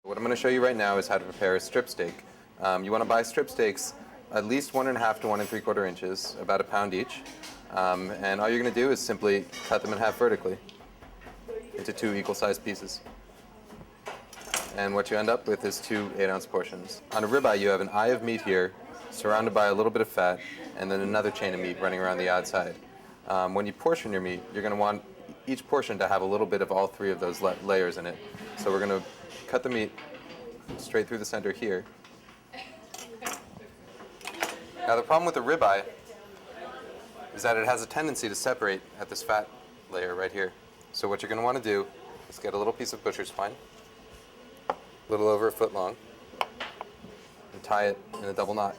What I'm going to show you right now is how to prepare a strip steak. You want to buy strip steaks at least 1.5 to 1 3/4 inches, about a pound each. And all you're going to do is simply cut them in half vertically into 2 equal-sized pieces. And what you end up with is 2 8-ounce portions. On a ribeye, you have an eye of meat here, surrounded by a little bit of fat, and then another chain of meat running around the outside. When you portion your meat, you're going to want each portion to have a little bit of all 3 of those layers in it. So we're going to cut the meat straight through the center here. Now the problem with the ribeye is that it has a tendency to separate at this fat layer right here. So what you're going to want to do is get a little piece of butcher's twine, a little over a foot long, and tie it in a double knot.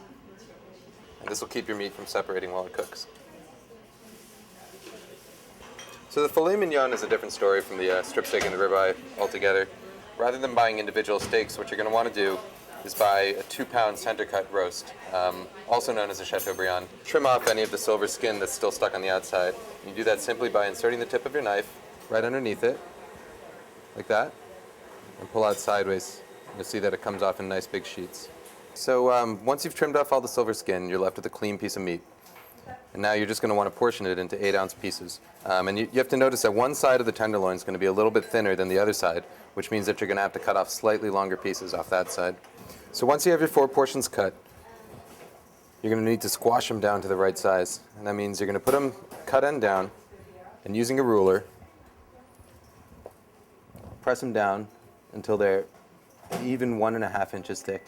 And this will keep your meat from separating while it cooks. So the filet mignon is a different story from the strip steak and the ribeye altogether. Rather than buying individual steaks, what you're going to want to do is buy a 2-pound center cut roast, also known as a Chateaubriand. Trim off any of the silver skin that's still stuck on the outside. You do that simply by inserting the tip of your knife right underneath it, like that, and pull out sideways. You'll see that it comes off in nice big sheets. So once you've trimmed off all the silver skin, you're left with a clean piece of meat. And now you're just going to want to portion it into 8-ounce pieces. And you have to notice that one side of the tenderloin is going to be a little bit thinner than the other side, which means that you're going to have to cut off slightly longer pieces off that side. So once you have your 4 portions cut, you're going to need to squash them down to the right size. And that means you're going to put them cut end down, and using a ruler, press them down until they're even 1.5 inches thick.